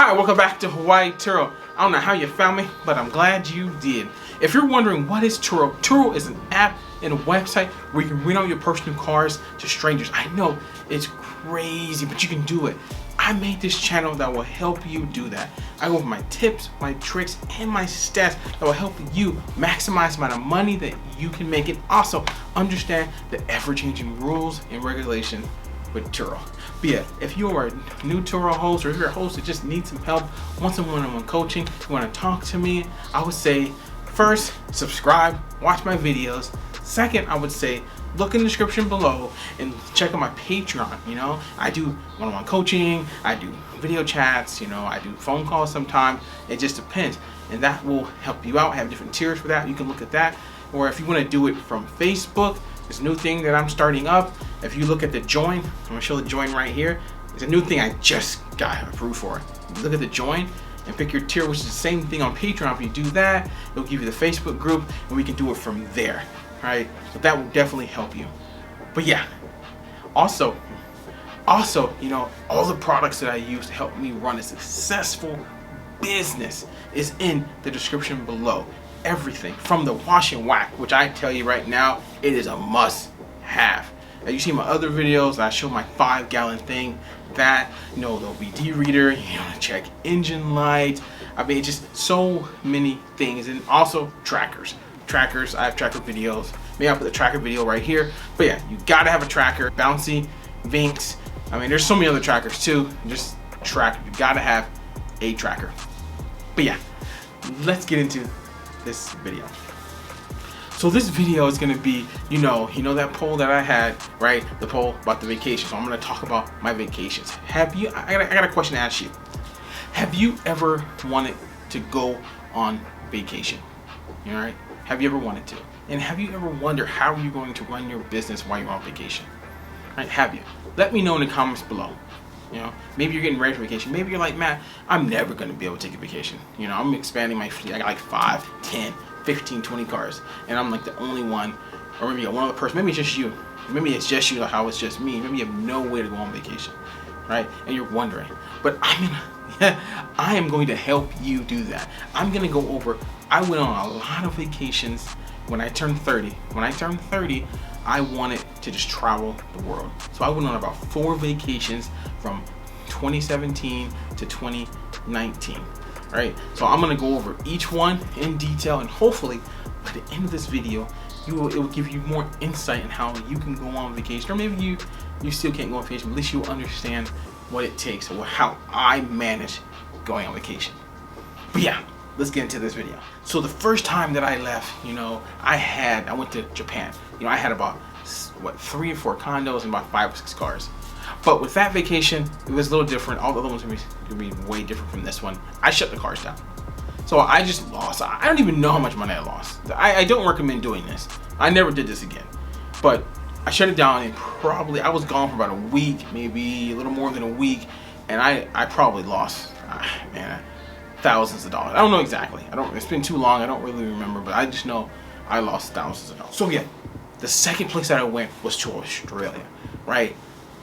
Hi, welcome back to Hawaii Turo. I don't know how you found me, but I'm glad you did. If you're wondering what is Turo, Turo is an app and a website where you can rent out your personal cars to strangers. I know it's crazy, but you can do it. I made this channel that will help you do that. I go over my tips, my tricks, and my stats that will help you maximize the amount of money that you can make, and also understand the ever-changing rules and regulations with Turo. But yeah, if you are a new Turo host, or if you're a host that just needs some help, want some one-on-one coaching, you want to talk to me, I would say first, subscribe, watch my videos. Second, I would say look in the description below and check out my Patreon. You know, I do one-on-one coaching, I do video chats, you know, I do phone calls sometimes. It just depends, and that will help you out. I have different tiers for that. You can look at that. Or if you want to do it from Facebook, this new thing that I'm starting up. If you look at the join, I'm gonna show the join right here. It's a new thing I just got approved for. You look at the join and pick your tier, which is the same thing on Patreon. If you do that, it'll give you the Facebook group, and we can do it from there. Right? So that will definitely help you. But yeah, also, you know, all the products that I use to help me run a successful business is in the description below. Everything from the wash and whack, which I tell you right now, it is a must have. As you see my other videos, I show my 5-gallon thing, that, you know, the OBD reader, you know, check engine light. I mean, just so many things. And also trackers. I have tracker videos. Maybe I'll put the tracker video right here. But yeah, you gotta have a tracker. Bouncie, Vinks. I mean, there's so many other trackers too. Just tracker. You gotta have a tracker. But yeah, let's get into this video. So this video is gonna be, you know that poll that I had, right? The poll about the vacation. So I'm gonna talk about my vacations. Have you? I got a question to ask you. Have you ever wanted to go on vacation? You know, right? Have you ever wanted to? And have you ever wondered how you're going to run your business while you're on vacation? Right? Have you? Let me know in the comments below. You know, maybe you're getting ready for vacation. Maybe you're like, Matt, I'm never going to be able to take a vacation. You know, I'm expanding my fleet. I got like 5, 10, 15, 20 cars. And I'm like the only one, or maybe one other person. Maybe it's just you. Maybe it's just you, like how it's just me. Maybe you have no way to go on vacation, right? And you're wondering. But I am going to help you do that. I'm going to go over, I went on a lot of vacations when I turned 30. When I turned 30, I wanted to just travel the world. So I went on about 4 vacations from 2017 to 2019, right? So I'm gonna go over each one in detail, and hopefully by the end of this video, it will give you more insight in how you can go on vacation. Or maybe you still can't go on vacation, but at least you'll understand what it takes, or how I manage going on vacation. But yeah, let's get into this video. So the first time that I left, you know, I went to Japan. You know, I had about 3 or 4 condos and about 5 or 6 cars. But with that vacation, it was a little different. All the other ones are gonna be way different from this one. I shut the cars down. So I just lost. I don't even know how much money I lost. I don't recommend doing this. I never did this again. But I shut it down, and probably I was gone for about a week, maybe a little more than a week, and I probably lost, man, thousands of dollars. I don't know exactly. It's been too long. I don't really remember, but I just know I lost thousands of dollars. So yeah, the second place that I went was to Australia, right?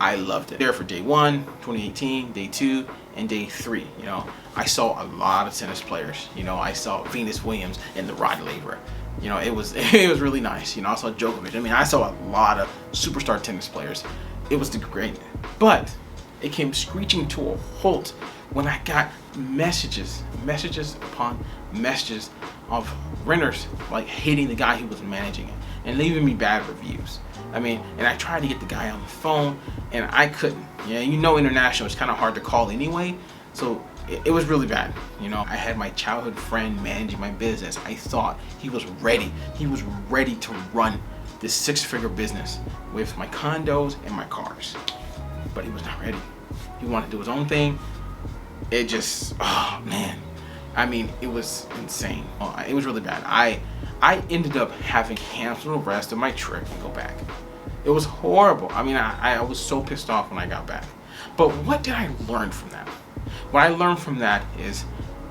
I loved it. There for day 1, 2018, day 2, and day 3. You know, I saw a lot of tennis players. You know, I saw Venus Williams and the Rod Laver. You know, it was really nice. You know, I saw Djokovic. I mean, I saw a lot of superstar tennis players. It was great. But it came screeching to a halt when I got messages upon messages of renters like hating the guy who was managing it and leaving me bad reviews. I mean, and I tried to get the guy on the phone, and I couldn't. Yeah, you know, international, it's kind of hard to call anyway. So it was really bad. You know, I had my childhood friend managing my business. I thought he was ready. He was ready to run this 6-figure business with my condos and my cars. But he was not ready. He wanted to do his own thing. It just, oh man. I mean, it was insane. It was really bad. I ended up having to cancel the rest of my trip and go back. It was horrible. I mean, I was so pissed off when I got back. But what did I learn from that? What I learned from that is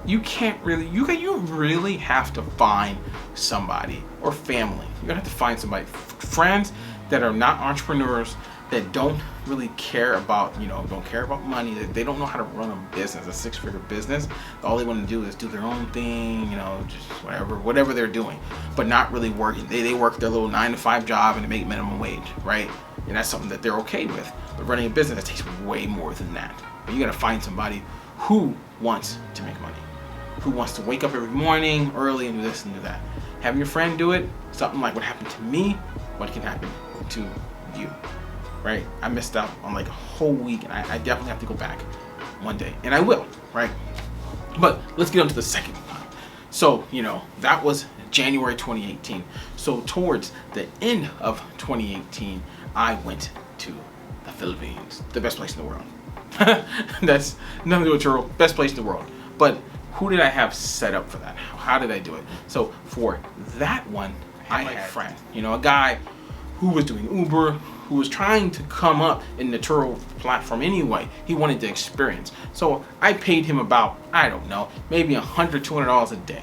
you really have to find somebody, or family. You're gonna have to find somebody, friends that are not entrepreneurs, that don't really care about, don't care about money. They don't know how to run a business, a six-figure business. All they want to do is do their own thing, just whatever they're doing, but not really working. They work their little 9-to-5 job and they make minimum wage, right? And that's something that they're okay with. But running a business, it takes way more than that. But you got to find somebody who wants to make money, who wants to wake up every morning early and do this and do that. Having your friend do it, something like what happened to me, what can happen to you, right? I missed out on like a whole week, and I definitely have to go back one day, and I will, right? But let's get on to the second one. So, that was January 2018. So towards the end of 2018, I went to the Philippines, the best place in the world. That's nothing to do with Turo, best place in the world. But who did I have set up for that? How did I do it? So for that one, I had a friend, a guy who was doing Uber, who was trying to come up in the Turo platform anyway. He wanted the experience. So I paid him about, I don't know, maybe $100, $200 a day.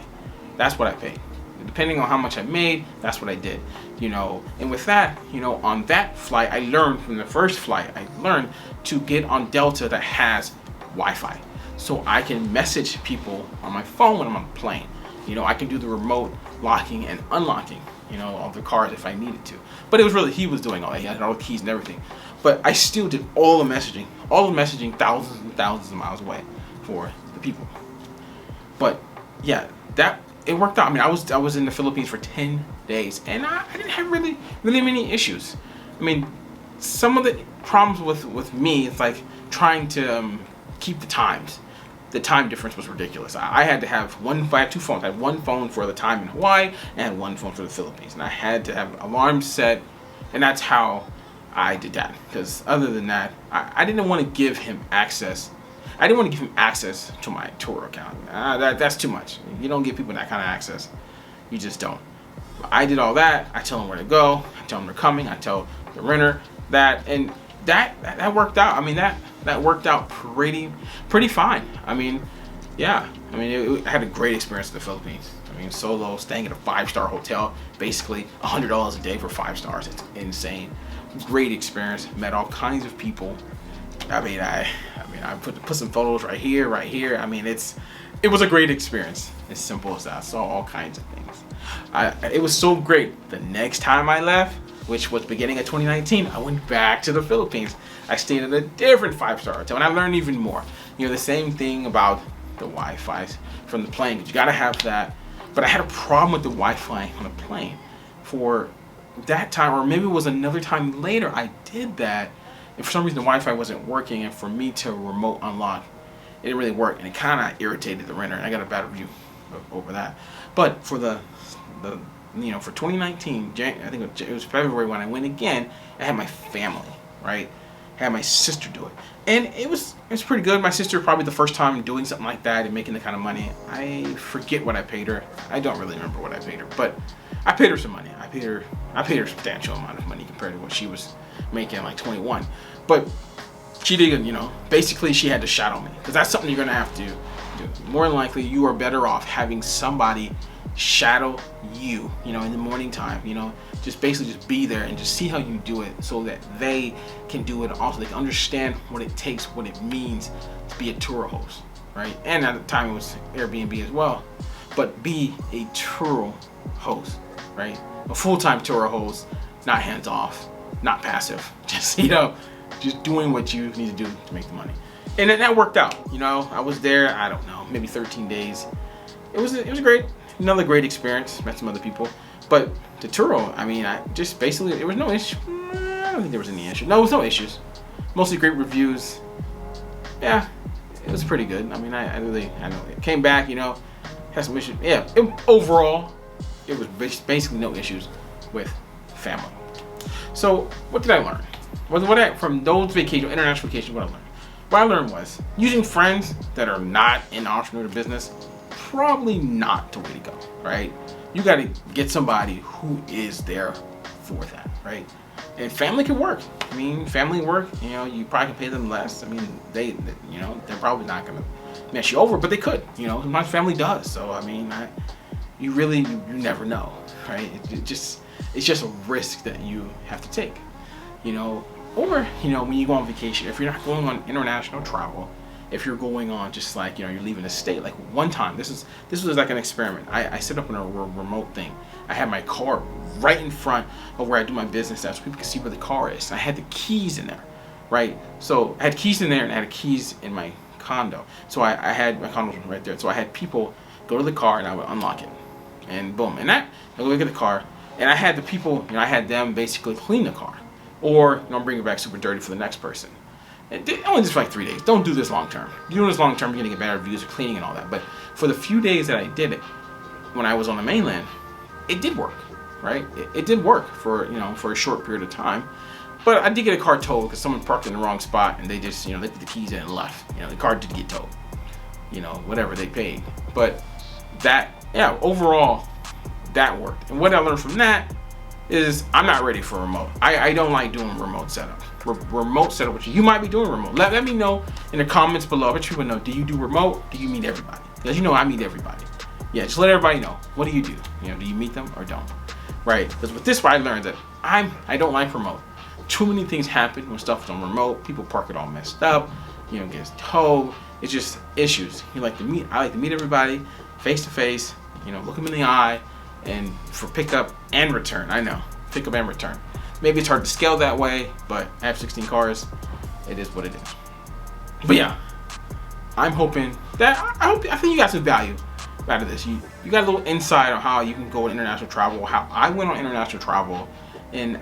That's what I paid. Depending on how much I made, that's what I did. And with that, on that flight, I learned from the first flight, I learned to get on Delta that has Wi-Fi. So I can message people on my phone when I'm on the plane. I can do the remote locking and unlocking, of the cars if I needed to. But it was really, he was doing all that. He had all the keys and everything. But I still did all the messaging thousands and thousands of miles away for the people. But yeah, it worked out. I mean, I was in the Philippines for 10 days and I didn't have really many issues. I mean, some of the problems with me, it's like trying to keep the times. The time difference was ridiculous. I had to have I had two phones. I had one phone for the time in Hawaii and I had one phone for the Philippines. And I had to have alarms set, and that's how I did that. Because other than that, I didn't want to give him access. I didn't want to give him access to my Turo account. That's too much. You don't give people that kind of access. You just don't. I did all that. I tell them where to go. I tell them they're coming. I tell the renter that, and that worked out. I mean, that worked out pretty fine. I mean, yeah. I mean, I had a great experience in the Philippines. I mean, solo, staying at a 5-star hotel, basically $100 a day for 5 stars. It's insane. Great experience. Met all kinds of people. I mean, I put some photos right here. I mean, it was a great experience. As simple as that. I saw all kinds of things. It was so great. The next time I left, which was beginning of 2019, I went back to the Philippines. I stayed at a different 5-star hotel, and I learned even more. The same thing about the Wi-Fi from the plane. You gotta have that. But I had a problem with the Wi-Fi on the plane. For that time, or maybe it was another time later, I did that. And for some reason, the Wi-Fi wasn't working, and for me to remote unlock, it didn't really work, and it kind of irritated the renter, and I got a bad review over that. But for for 2019, I think it was February when I went again, I had my family, right? I had my sister do it. And it was pretty good. My sister, probably the first time doing something like that and making the kind of money. I forget what I paid her. I don't really remember what I paid her, but I paid her some money. I paid her a substantial amount of money compared to what she was making, like 21. But she did, basically she had to shadow me, because that's something you're gonna have to do. More than likely, you are better off having somebody shadow you, in the morning time, just basically just be there and just see how you do it, so that they can do it also. They can understand what it takes, what it means to be a Turo host, right? And at the time it was Airbnb as well, but be a Turo host, right? A full-time Turo host, not hands-off, not passive, just just doing what you need to do to make the money. And that worked out. I was there, I don't know, maybe 13 days. It was great. Another great experience. Met some other people. But to Turo, I mean, I just basically, there was no issue. I don't think there was any issue. No, there was no issues. Mostly great reviews. Yeah, it was pretty good. I mean, I know it came back, had some issues. Yeah, overall, it was basically no issues with family. So what did I learn? From those international vacations, what I learned? What I learned was using friends that are not in the entrepreneur business, probably not the way to go, right? You got to get somebody who is there for that, right? And family can work. I mean, family work, you probably can pay them less. I mean, they're probably not going to mess you over, but they could, sometimes family does. So, I mean, you never know, right? It's just a risk that you have to take. Or, you know, when you go on vacation, if you're not going on international travel, if you're going on just like, you know, you're leaving the state. Like one time, this was like an experiment. I set up in a remote thing. I had my car right in front of where I do my business at, so people can see where the car is. I had the keys in there, right? So I had keys in there and I had keys in my condo. So I had my condo right there. So I had people go to the car and I would unlock it, and boom. And that I would look at the car, and I had the people, you know, I had them basically clean the car, or, you know, bring it back super dirty for the next person. And only just for like 3 days. Don't do this long term. If you're doing this long term, you're gonna get better reviews of cleaning and all that. But for the few days that I did it, when I was on the mainland, it did work, right? It did work for, you know, for a short period of time. But I did get a car towed because someone parked in the wrong spot and they just, you know, they put the keys in and left. You know, the car did get towed. You know, whatever, they paid. But that, yeah, overall, that worked. And what I learned from that is I'm not ready for remote. I don't like doing remote setup. Remote setup, which you might be doing remote. Let me know in the comments below. I bet people know, do you do remote? Do you meet everybody? Because you know I meet everybody. Yeah, just let everybody know. What do? You know, do you meet them or don't? Right? Because with this, I learned that I don't like remote. Too many things happen when stuff is on remote. People park it all messed up. You know, gets towed. It's just issues. I like to meet everybody face to face. You know, look them in the eye, and for pickup and return. I know, pickup and return. Maybe it's hard to scale that way, but I have 16 cars. It is what it is. But yeah, I'm hoping that I think you got some value out of this. You got a little insight on how you can go on international travel, how I went on international travel, and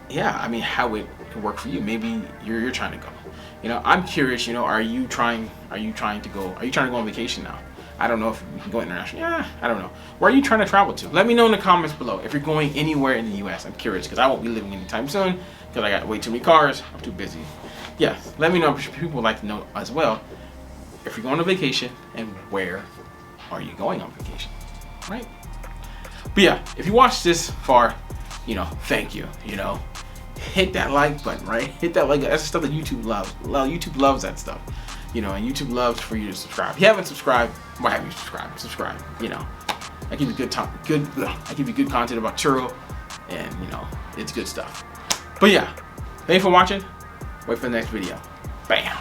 yeah, I mean how it can work for you. Maybe you're trying to go. You know, I'm curious. You know, are you trying to go on vacation now? I don't know if you can go international. Yeah, I don't know. Where are you trying to travel to? Let me know in the comments below if you're going anywhere in the U.S. I'm curious because I won't be living anytime soon because I got way too many cars. I'm too busy. Yeah, let me know if people would like to know as well if you're going on vacation and where are you going on vacation, right? But yeah, if you watched this far, you know, thank you. You know, hit that like button, right? Hit that like. That's the stuff that YouTube loves. YouTube loves that stuff. You know, and YouTube loves for you to subscribe. If you haven't subscribed, why haven't you subscribed? Subscribe. You know, I give you good content about Turo, and you know, it's good stuff. But yeah, thanks for watching. Wait for the next video. Bam.